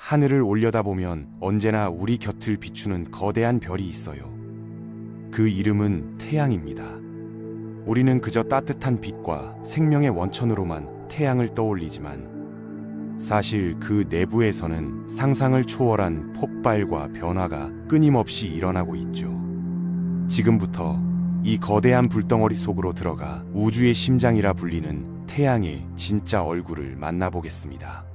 하늘을 올려다보면 언제나 우리 곁을 비추는 거대한 별이 있어요. 그 이름은 태양입니다. 우리는 그저 따뜻한 빛과 생명의 원천으로만 태양을 떠올리지만 사실 그 내부에서는 상상을 초월한 폭발과 변화가 끊임없이 일어나고 있죠. 지금부터 이 거대한 불덩어리 속으로 들어가 우주의 심장이라 불리는 태양의 진짜 얼굴을 만나보겠습니다.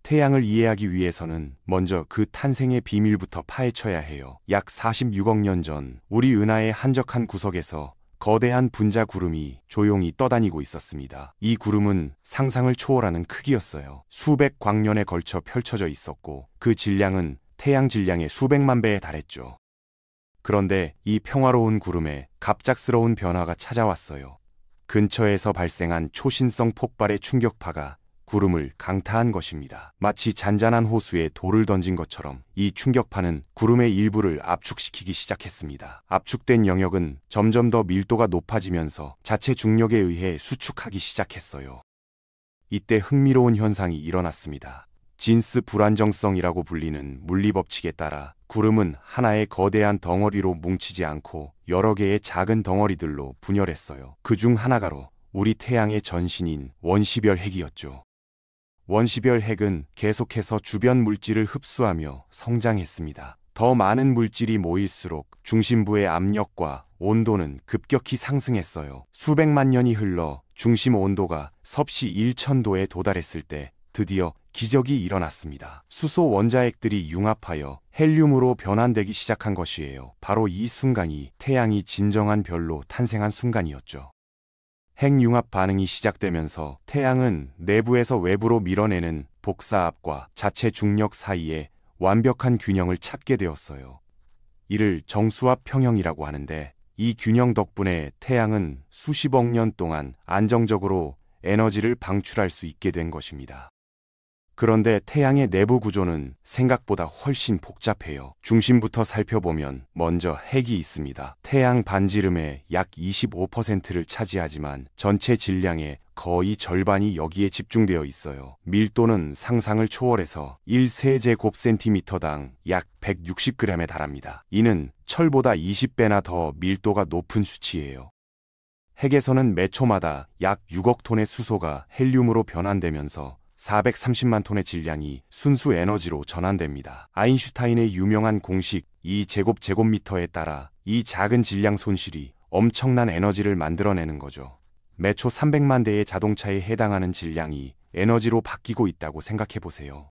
태양을 이해하기 위해서는 먼저 그 탄생의 비밀부터 파헤쳐야 해요. 약 46억 년 전 우리 은하의 한적한 구석에서 거대한 분자 구름이 조용히 떠다니고 있었습니다. 이 구름은 상상을 초월하는 크기였어요. 수백 광년에 걸쳐 펼쳐져 있었고 그 질량은 태양 질량의 수백만 배에 달했죠. 그런데 이 평화로운 구름에 갑작스러운 변화가 찾아왔어요. 근처에서 발생한 초신성 폭발의 충격파가 구름을 강타한 것입니다. 마치 잔잔한 호수에 돌을 던진 것처럼 이 충격파는 구름의 일부를 압축시키기 시작했습니다. 압축된 영역은 점점 더 밀도가 높아지면서 자체 중력에 의해 수축하기 시작했어요. 이때 흥미로운 현상이 일어났습니다. 진스 불안정성이라고 불리는 물리법칙에 따라 구름은 하나의 거대한 덩어리로 뭉치지 않고 여러 개의 작은 덩어리들로 분열했어요. 그중 하나가 우리 태양의 전신인 원시별 핵이었죠. 원시별 핵은 계속해서 주변 물질을 흡수하며 성장했습니다. 더 많은 물질이 모일수록 중심부의 압력과 온도는 급격히 상승했어요. 수백만 년이 흘러 중심 온도가 섭씨 1000도에 도달했을 때 드디어 기적이 일어났습니다. 수소 원자핵들이 융합하여 헬륨으로 변환되기 시작한 것이에요. 바로 이 순간이 태양이 진정한 별로 탄생한 순간이었죠. 핵융합 반응이 시작되면서 태양은 내부에서 외부로 밀어내는 복사압과 자체 중력 사이에 완벽한 균형을 찾게 되었어요. 이를 정수압 평형이라고 하는데 이 균형 덕분에 태양은 수십억 년 동안 안정적으로 에너지를 방출할 수 있게 된 것입니다. 그런데 태양의 내부 구조는 생각보다 훨씬 복잡해요. 중심부터 살펴보면 먼저 핵이 있습니다. 태양 반지름의 약 25%를 차지하지만 전체 질량의 거의 절반이 여기에 집중되어 있어요. 밀도는 상상을 초월해서 1세제곱센티미터당 약 160g에 달합니다. 이는 철보다 20배나 더 밀도가 높은 수치예요. 핵에서는 매 초마다 약 6억 톤의 수소가 헬륨으로 변환되면서 430만 톤의 질량이 순수 에너지로 전환됩니다. 아인슈타인의 유명한 공식 2제곱제곱미터에 따라 이 작은 질량 손실이 엄청난 에너지를 만들어내는 거죠. 매초 300만 대의 자동차에 해당하는 질량이 에너지로 바뀌고 있다고 생각해 보세요.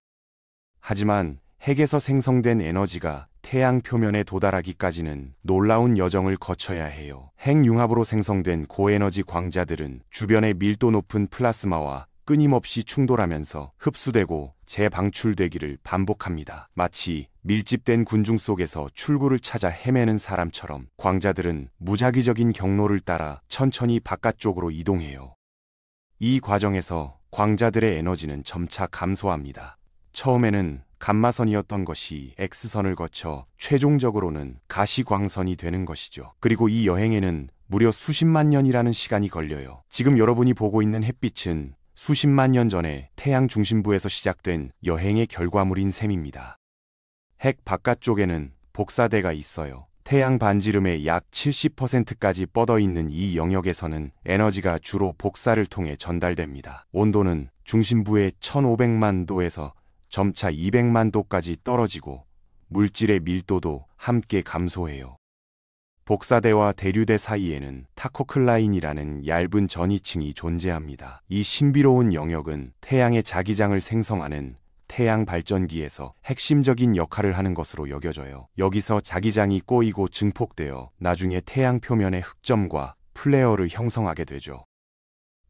하지만 핵에서 생성된 에너지가 태양 표면에 도달하기까지는 놀라운 여정을 거쳐야 해요. 핵융합으로 생성된 고에너지 광자들은 주변의 밀도 높은 플라스마와 끊임없이 충돌하면서 흡수되고 재방출되기를 반복합니다. 마치 밀집된 군중 속에서 출구를 찾아 헤매는 사람처럼 광자들은 무작위적인 경로를 따라 천천히 바깥쪽으로 이동해요. 이 과정에서 광자들의 에너지는 점차 감소합니다. 처음에는 감마선이었던 것이 X선을 거쳐 최종적으로는 가시광선이 되는 것이죠. 그리고 이 여행에는 무려 수십만 년이라는 시간이 걸려요. 지금 여러분이 보고 있는 햇빛은 수십만 년 전에 태양 중심부에서 시작된 여행의 결과물인 셈입니다. 핵 바깥쪽에는 복사대가 있어요. 태양 반지름의 약 70%까지 뻗어있는 이 영역에서는 에너지가 주로 복사를 통해 전달됩니다. 온도는 중심부의 1500만 도에서 점차 200만 도까지 떨어지고 물질의 밀도도 함께 감소해요. 복사대와 대류대 사이에는 타코클라인이라는 얇은 전이층이 존재합니다. 이 신비로운 영역은 태양의 자기장을 생성하는 태양 발전기에서 핵심적인 역할을 하는 것으로 여겨져요. 여기서 자기장이 꼬이고 증폭되어 나중에 태양 표면의 흑점과 플레어를 형성하게 되죠.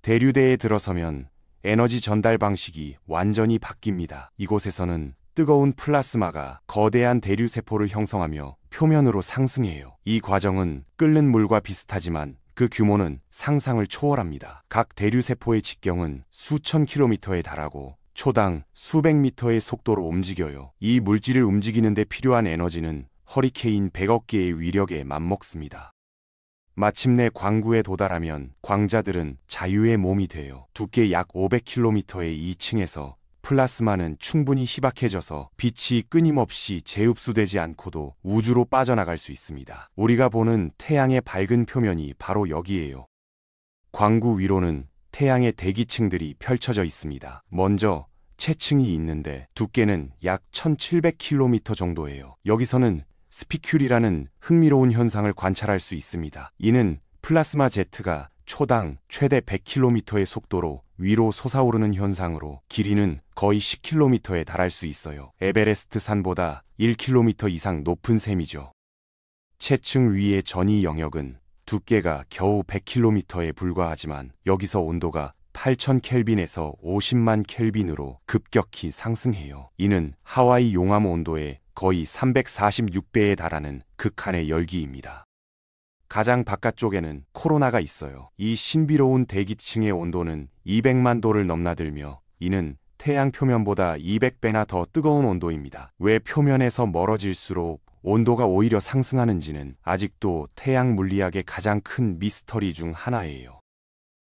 대류대에 들어서면 에너지 전달 방식이 완전히 바뀝니다. 이곳에서는 뜨거운 플라스마가 거대한 대류세포를 형성하며 표면으로 상승해요. 이 과정은 끓는 물과 비슷하지만 그 규모는 상상을 초월합니다. 각 대류세포의 직경은 수천 킬로미터에 달하고 초당 수백 미터의 속도로 움직여요. 이 물질을 움직이는 데 필요한 에너지는 허리케인 100억 개의 위력에 맞먹습니다. 마침내 광구에 도달하면 광자들은 자유의 몸이 되어 두께 약 500km의 2층에서 플라스마는 충분히 희박해져서 빛이 끊임없이 재흡수되지 않고도 우주로 빠져나갈 수 있습니다. 우리가 보는 태양의 밝은 표면이 바로 여기에요. 광구 위로는 태양의 대기층들이 펼쳐져 있습니다. 먼저 체층이 있는데 두께는 약 1700km 정도예요. 여기서는 스피큘이라는 흥미로운 현상을 관찰할 수 있습니다. 이는 플라스마 제트가 초당 최대 100km의 속도로 위로 솟아오르는 현상으로 길이는 거의 10km에 달할 수 있어요. 에베레스트 산보다 1km 이상 높은 셈이죠. 체층 위의 전이 영역은 두께가 겨우 100km에 불과하지만 여기서 온도가 8000켈빈에서 50만 켈빈으로 급격히 상승해요. 이는 하와이 용암 온도의 거의 346배에 달하는 극한의 열기입니다. 가장 바깥쪽에는 코로나가 있어요. 이 신비로운 대기층의 온도는 200만 도를 넘나들며 이는 태양 표면보다 200배나 더 뜨거운 온도입니다. 왜 표면에서 멀어질수록 온도가 오히려 상승하는지는 아직도 태양 물리학의 가장 큰 미스터리 중 하나예요.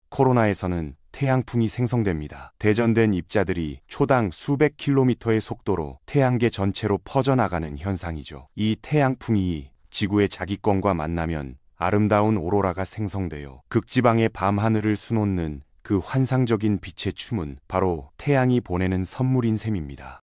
코로나에서는 태양풍이 생성됩니다. 대전된 입자들이 초당 수백 킬로미터의 속도로 태양계 전체로 퍼져나가는 현상이죠. 이 태양풍이 지구의 자기권과 만나면 아름다운 오로라가 생성되어 극지방의 밤하늘을 수놓는 그 환상적인 빛의 춤은 바로 태양이 보내는 선물인 셈입니다.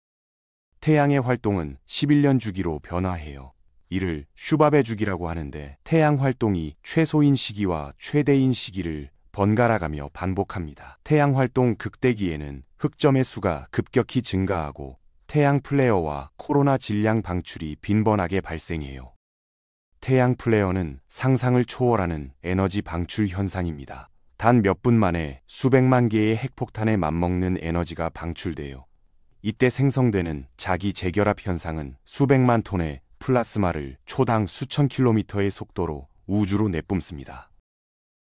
태양의 활동은 11년 주기로 변화해요. 이를 슈밥의 주기라고 하는데 태양 활동이 최소인 시기와 최대인 시기를 번갈아가며 반복합니다. 태양 활동 극대기에는 흑점의 수가 급격히 증가하고 태양 플레어와 코로나 질량 방출이 빈번하게 발생해요. 태양 플레어는 상상을 초월하는 에너지 방출 현상입니다. 단 몇 분 만에 수백만 개의 핵폭탄에 맞먹는 에너지가 방출돼요. 이때 생성되는 자기 재결합 현상은 수백만 톤의 플라스마를 초당 수천 킬로미터의 속도로 우주로 내뿜습니다.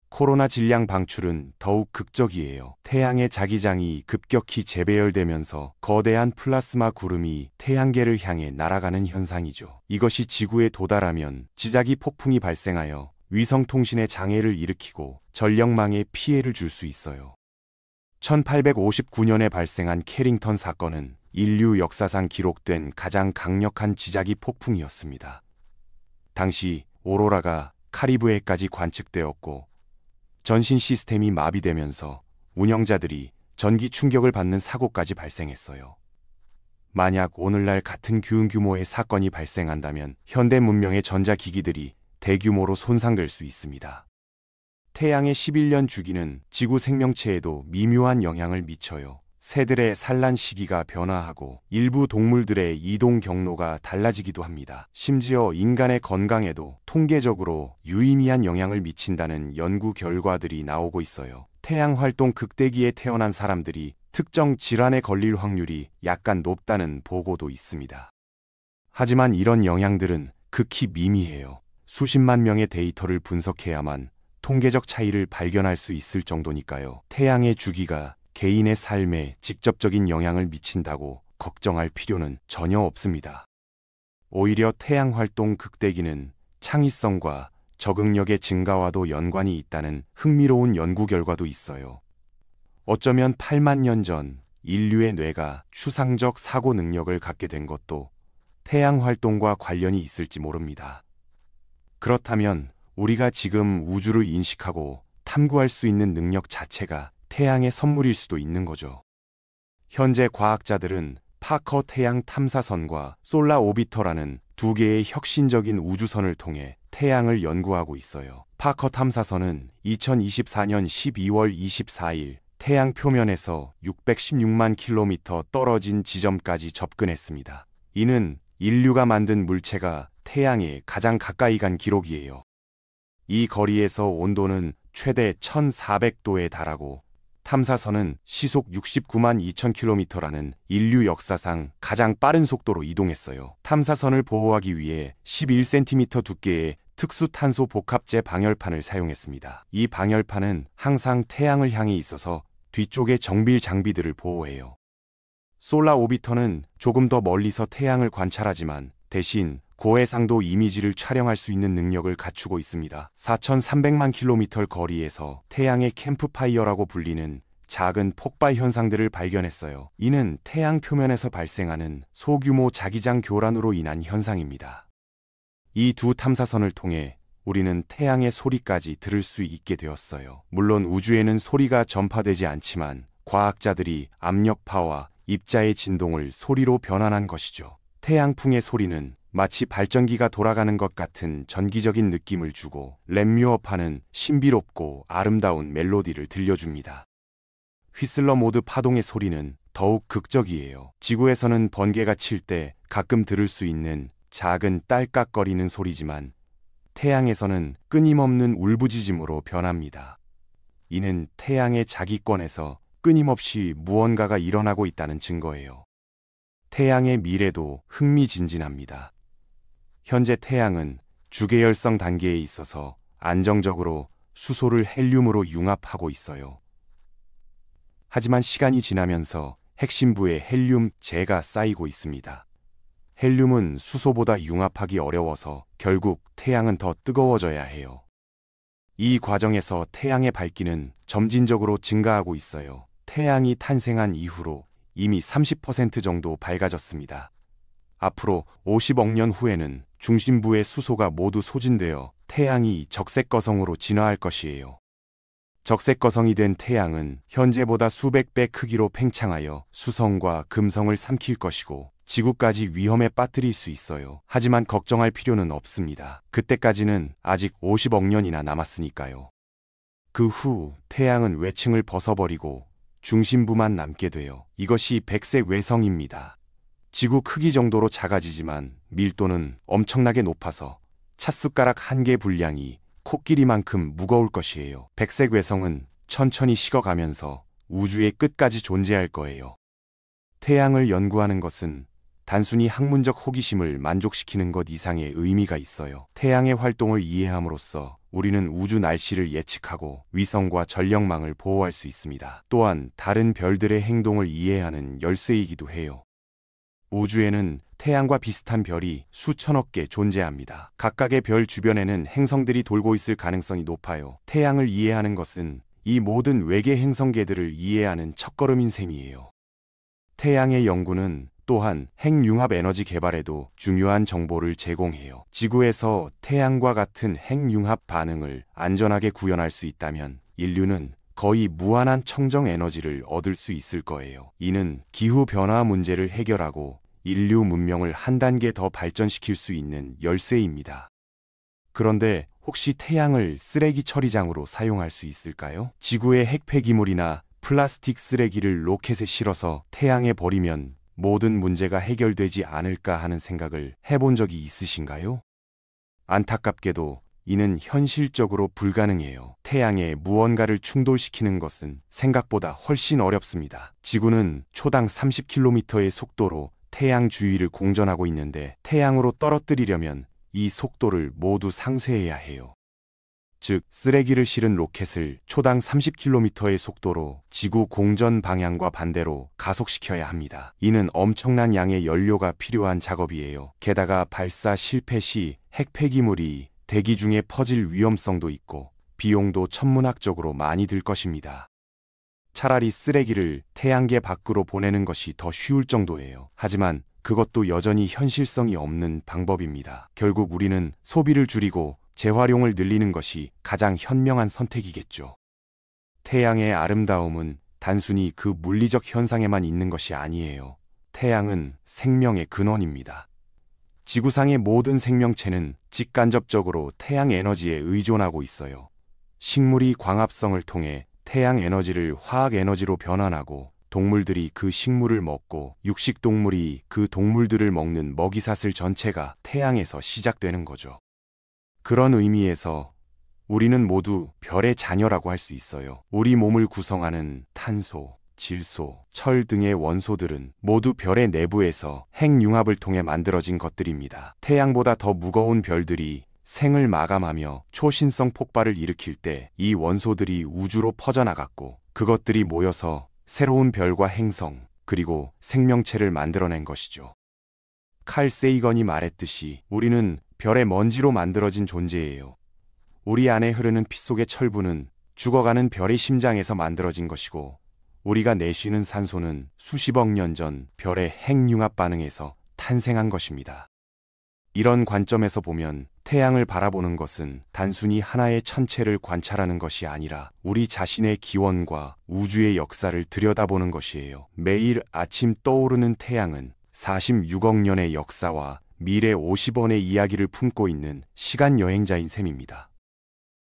코로나 질량 방출은 더욱 극적이에요. 태양의 자기장이 급격히 재배열되면서 거대한 플라스마 구름이 태양계를 향해 날아가는 현상이죠. 이것이 지구에 도달하면 지자기 폭풍이 발생하여 위성통신에 장애를 일으키고 전력망에 피해를 줄 수 있어요. 1859년에 발생한 캐링턴 사건은 인류 역사상 기록된 가장 강력한 지자기 폭풍이었습니다. 당시 오로라가 카리브해까지 관측되었고 전신 시스템이 마비되면서 운영자들이 전기 충격을 받는 사고까지 발생했어요. 만약 오늘날 같은 규모의 사건이 발생한다면 현대 문명의 전자기기들이 대규모로 손상될 수 있습니다. 태양의 11년 주기는 지구 생명체에도 미묘한 영향을 미쳐요. 새들의 산란 시기가 변화하고 일부 동물들의 이동 경로가 달라지기도 합니다. 심지어 인간의 건강에도 통계적으로 유의미한 영향을 미친다는 연구 결과들이 나오고 있어요. 태양 활동 극대기에 태어난 사람들이 특정 질환에 걸릴 확률이 약간 높다는 보고도 있습니다. 하지만 이런 영향들은 극히 미미해요. 수십만 명의 데이터를 분석해야만 통계적 차이를 발견할 수 있을 정도니까요. 태양의 주기가 개인의 삶에 직접적인 영향을 미친다고 걱정할 필요는 전혀 없습니다. 오히려 태양 활동 극대기는 창의성과 적응력의 증가와도 연관이 있다는 흥미로운 연구 결과도 있어요. 어쩌면 8만 년 전 인류의 뇌가 추상적 사고 능력을 갖게 된 것도 태양 활동과 관련이 있을지 모릅니다. 그렇다면 우리가 지금 우주를 인식하고 탐구할 수 있는 능력 자체가 태양의 선물일 수도 있는 거죠. 현재 과학자들은 파커 태양 탐사선과 솔라 오비터라는 두 개의 혁신적인 우주선을 통해 태양을 연구하고 있어요. 파커 탐사선은 2024년 12월 24일 태양 표면에서 616만 킬로미터 떨어진 지점까지 접근했습니다. 이는 인류가 만든 물체가 태양에 가장 가까이 간 기록이에요. 이 거리에서 온도는 최대 1400도에 달하고 탐사선은 시속 69만 2000km라는 인류 역사상 가장 빠른 속도로 이동했어요. 탐사선을 보호하기 위해 11cm 두께의 특수 탄소 복합재 방열판을 사용했습니다. 이 방열판은 항상 태양을 향해 있어서 뒤쪽의 정밀 장비들을 보호해요. 솔라 오비터는 조금 더 멀리서 태양을 관찰하지만 대신 고해상도 이미지를 촬영할 수 있는 능력을 갖추고 있습니다. 4,300만 킬로미터 거리에서 태양의 캠프파이어라고 불리는 작은 폭발 현상들을 발견했어요. 이는 태양 표면에서 발생하는 소규모 자기장 교란으로 인한 현상입니다. 이 두 탐사선을 통해 우리는 태양의 소리까지 들을 수 있게 되었어요. 물론 우주에는 소리가 전파되지 않지만 과학자들이 압력파와 입자의 진동을 소리로 변환한 것이죠. 태양풍의 소리는 마치 발전기가 돌아가는 것 같은 전기적인 느낌을 주고 램뮤어파는 신비롭고 아름다운 멜로디를 들려줍니다. 휘슬러 모드 파동의 소리는 더욱 극적이에요. 지구에서는 번개가 칠 때 가끔 들을 수 있는 작은 딸깍거리는 소리지만 태양에서는 끊임없는 울부짖음으로 변합니다. 이는 태양의 자기권에서 끊임없이 무언가가 일어나고 있다는 증거예요. 태양의 미래도 흥미진진합니다. 현재 태양은 주계열성 단계에 있어서 안정적으로 수소를 헬륨으로 융합하고 있어요. 하지만 시간이 지나면서 핵심부에 헬륨 재가 쌓이고 있습니다. 헬륨은 수소보다 융합하기 어려워서 결국 태양은 더 뜨거워져야 해요. 이 과정에서 태양의 밝기는 점진적으로 증가하고 있어요. 태양이 탄생한 이후로 이미 30% 정도 밝아졌습니다. 앞으로 50억 년 후에는 중심부의 수소가 모두 소진되어 태양이 적색거성으로 진화할 것이에요. 적색거성이 된 태양은 현재보다 수백 배 크기로 팽창하여 수성과 금성을 삼킬 것이고 지구까지 위험에 빠뜨릴 수 있어요. 하지만 걱정할 필요는 없습니다. 그때까지는 아직 50억 년이나 남았으니까요. 그 후 태양은 외층을 벗어버리고 중심부만 남게 돼요. 이것이 백색 외성입니다. 지구 크기 정도로 작아지지만 밀도는 엄청나게 높아서 찻숟가락 한 개 분량이 코끼리만큼 무거울 것이에요. 백색 외성은 천천히 식어가면서 우주의 끝까지 존재할 거예요. 태양을 연구하는 것은 단순히 학문적 호기심을 만족시키는 것 이상의 의미가 있어요. 태양의 활동을 이해함으로써 우리는 우주 날씨를 예측하고 위성과 전력망을 보호할 수 있습니다. 또한 다른 별들의 행동을 이해하는 열쇠이기도 해요. 우주에는 태양과 비슷한 별이 수천억 개 존재합니다. 각각의 별 주변에는 행성들이 돌고 있을 가능성이 높아요. 태양을 이해하는 것은 이 모든 외계 행성계들을 이해하는 첫걸음인 셈이에요. 태양의 연구는 또한 핵융합 에너지 개발에도 중요한 정보를 제공해요. 지구에서 태양과 같은 핵융합 반응을 안전하게 구현할 수 있다면 인류는 거의 무한한 청정 에너지를 얻을 수 있을 거예요. 이는 기후변화 문제를 해결하고 인류 문명을 한 단계 더 발전시킬 수 있는 열쇠입니다. 그런데 혹시 태양을 쓰레기 처리장으로 사용할 수 있을까요? 지구의 핵 폐기물이나 플라스틱 쓰레기를 로켓에 실어서 태양에 버리면 모든 문제가 해결되지 않을까 하는 생각을 해본 적이 있으신가요? 안타깝게도 이는 현실적으로 불가능해요. 태양에 무언가를 충돌시키는 것은 생각보다 훨씬 어렵습니다. 지구는 초당 30km의 속도로 태양 주위를 공전하고 있는데 태양으로 떨어뜨리려면 이 속도를 모두 상쇄해야 해요. 즉, 쓰레기를 실은 로켓을 초당 30km의 속도로 지구 공전 방향과 반대로 가속시켜야 합니다. 이는 엄청난 양의 연료가 필요한 작업이에요. 게다가 발사 실패 시 핵 폐기물이 대기 중에 퍼질 위험성도 있고 비용도 천문학적으로 많이 들 것입니다. 차라리 쓰레기를 태양계 밖으로 보내는 것이 더 쉬울 정도예요. 하지만 그것도 여전히 현실성이 없는 방법입니다. 결국 우리는 소비를 줄이고 재활용을 늘리는 것이 가장 현명한 선택이겠죠. 태양의 아름다움은 단순히 그 물리적 현상에만 있는 것이 아니에요. 태양은 생명의 근원입니다. 지구상의 모든 생명체는 직간접적으로 태양 에너지에 의존하고 있어요. 식물이 광합성을 통해 태양 에너지를 화학 에너지로 변환하고 동물들이 그 식물을 먹고 육식동물이 그 동물들을 먹는 먹이사슬 전체가 태양에서 시작되는 거죠. 그런 의미에서 우리는 모두 별의 자녀라고 할 수 있어요. 우리 몸을 구성하는 탄소, 질소, 철 등의 원소들은 모두 별의 내부에서 핵융합을 통해 만들어진 것들입니다. 태양보다 더 무거운 별들이 생을 마감하며 초신성 폭발을 일으킬 때 이 원소들이 우주로 퍼져나갔고 그것들이 모여서 새로운 별과 행성, 그리고 생명체를 만들어낸 것이죠. 칼 세이건이 말했듯이 우리는 별의 먼지로 만들어진 존재예요. 우리 안에 흐르는 피 속의 철분은 죽어가는 별의 심장에서 만들어진 것이고, 우리가 내쉬는 산소는 수십억 년 전 별의 핵융합 반응에서 탄생한 것입니다. 이런 관점에서 보면 태양을 바라보는 것은 단순히 하나의 천체를 관찰하는 것이 아니라 우리 자신의 기원과 우주의 역사를 들여다보는 것이에요. 매일 아침 떠오르는 태양은 46억 년의 역사와 미래 50원의 이야기를 품고 있는 시간 여행자인 셈입니다.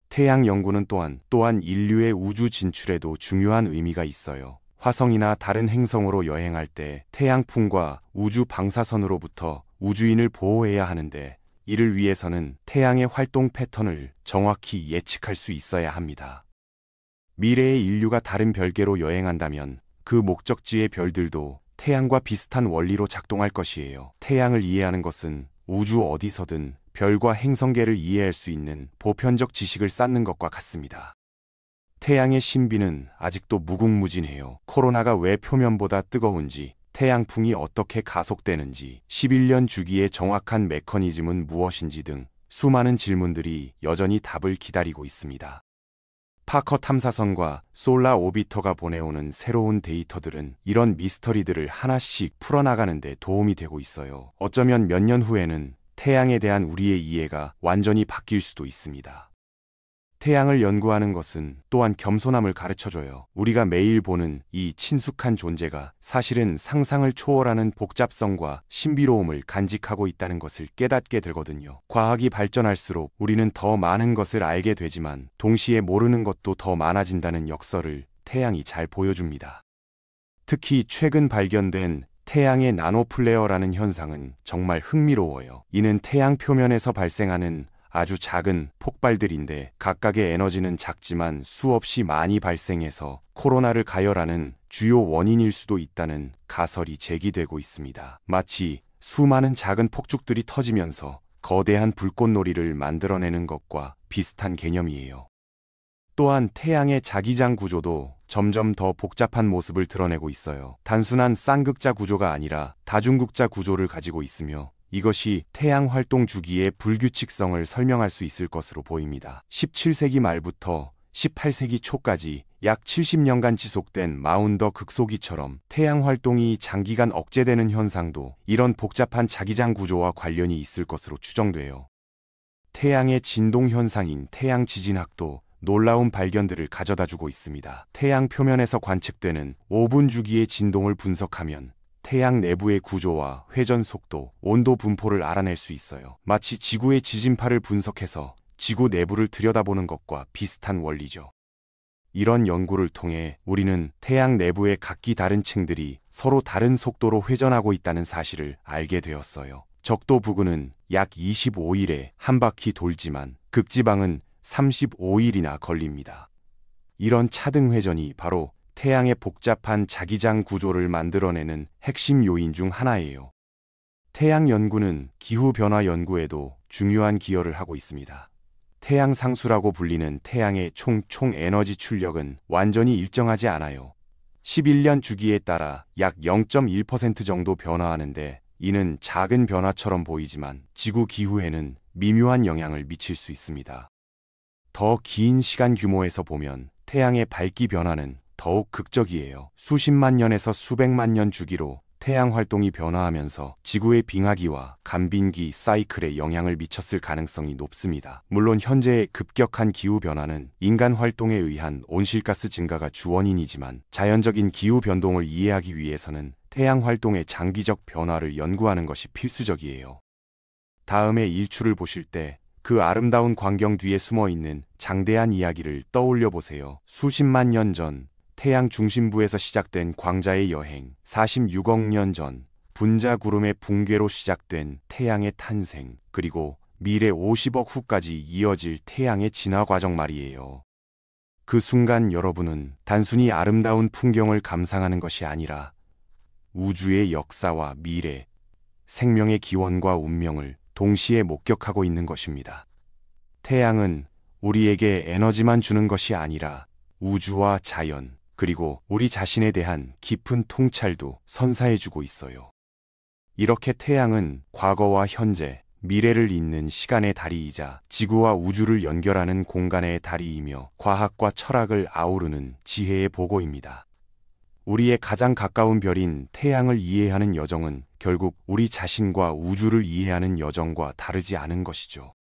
태양 연구는 또한 인류의 우주 진출에도 중요한 의미가 있어요. 화성이나 다른 행성으로 여행할 때 태양풍과 우주 방사선으로부터 우주인을 보호해야 하는데, 이를 위해서는 태양의 활동 패턴을 정확히 예측할 수 있어야 합니다. 미래의 인류가 다른 별계로 여행한다면 그 목적지의 별들도 태양과 비슷한 원리로 작동할 것이에요. 태양을 이해하는 것은 우주 어디서든 별과 행성계를 이해할 수 있는 보편적 지식을 쌓는 것과 같습니다. 태양의 신비는 아직도 무궁무진해요. 코로나가 왜 표면보다 뜨거운지, 태양풍이 어떻게 가속되는지, 11년 주기의 정확한 메커니즘은 무엇인지 등 수많은 질문들이 여전히 답을 기다리고 있습니다. 파커 탐사선과 솔라 오비터가 보내오는 새로운 데이터들은 이런 미스터리들을 하나씩 풀어나가는 데 도움이 되고 있어요. 어쩌면 몇 년 후에는 태양에 대한 우리의 이해가 완전히 바뀔 수도 있습니다. 태양을 연구하는 것은 또한 겸손함을 가르쳐줘요. 우리가 매일 보는 이 친숙한 존재가 사실은 상상을 초월하는 복잡성과 신비로움을 간직하고 있다는 것을 깨닫게 되거든요. 과학이 발전할수록 우리는 더 많은 것을 알게 되지만 동시에 모르는 것도 더 많아진다는 역설을 태양이 잘 보여줍니다. 특히 최근 발견된 태양의 나노플레어라는 현상은 정말 흥미로워요. 이는 태양 표면에서 발생하는 아주 작은 폭발들인데, 각각의 에너지는 작지만 수없이 많이 발생해서 코로나를 가열하는 주요 원인일 수도 있다는 가설이 제기되고 있습니다. 마치 수많은 작은 폭죽들이 터지면서 거대한 불꽃놀이를 만들어내는 것과 비슷한 개념이에요. 또한 태양의 자기장 구조도 점점 더 복잡한 모습을 드러내고 있어요. 단순한 쌍극자 구조가 아니라 다중극자 구조를 가지고 있으며, 이것이 태양 활동 주기의 불규칙성을 설명할 수 있을 것으로 보입니다. 17세기 말부터 18세기 초까지 약 70년간 지속된 마운더 극소기처럼 태양 활동이 장기간 억제되는 현상도 이런 복잡한 자기장 구조와 관련이 있을 것으로 추정돼요. 태양의 진동 현상인 태양 지진학도 놀라운 발견들을 가져다주고 있습니다. 태양 표면에서 관측되는 5분 주기의 진동을 분석하면 태양 내부의 구조와 회전 속도, 온도 분포를 알아낼 수 있어요. 마치 지구의 지진파를 분석해서 지구 내부를 들여다보는 것과 비슷한 원리죠. 이런 연구를 통해 우리는 태양 내부의 각기 다른 층들이 서로 다른 속도로 회전하고 있다는 사실을 알게 되었어요. 적도 부근은 약 25일에 한 바퀴 돌지만 극지방은 35일이나 걸립니다. 이런 차등 회전이 바로 태양의 복잡한 자기장 구조를 만들어내는 핵심 요인 중 하나예요. 태양 연구는 기후변화 연구에도 중요한 기여를 하고 있습니다. 태양 상수라고 불리는 태양의 총 에너지 출력은 완전히 일정하지 않아요. 11년 주기에 따라 약 0.1% 정도 변화하는데, 이는 작은 변화처럼 보이지만 지구 기후에는 미묘한 영향을 미칠 수 있습니다. 더 긴 시간 규모에서 보면 태양의 밝기 변화는 더욱 극적이에요. 수십만 년에서 수백만 년 주기로 태양 활동이 변화하면서 지구의 빙하기와 간빙기 사이클에 영향을 미쳤을 가능성이 높습니다. 물론 현재의 급격한 기후변화는 인간 활동에 의한 온실가스 증가가 주원인이지만, 자연적인 기후변동을 이해하기 위해서는 태양 활동의 장기적 변화를 연구하는 것이 필수적이에요. 다음에 일출을 보실 때 그 아름다운 광경 뒤에 숨어있는 장대한 이야기를 떠올려 보세요. 수십만 년 전 태양 중심부에서 시작된 광자의 여행, 46억 년 전 분자 구름의 붕괴로 시작된 태양의 탄생, 그리고 미래 50억 후까지 이어질 태양의 진화 과정 말이에요. 그 순간 여러분은 단순히 아름다운 풍경을 감상하는 것이 아니라 우주의 역사와 미래, 생명의 기원과 운명을 동시에 목격하고 있는 것입니다. 태양은 우리에게 에너지만 주는 것이 아니라 우주와 자연, 그리고 우리 자신에 대한 깊은 통찰도 선사해주고 있어요. 이렇게 태양은 과거와 현재, 미래를 잇는 시간의 다리이자 지구와 우주를 연결하는 공간의 다리이며 과학과 철학을 아우르는 지혜의 보고입니다. 우리의 가장 가까운 별인 태양을 이해하는 여정은 결국 우리 자신과 우주를 이해하는 여정과 다르지 않은 것이죠.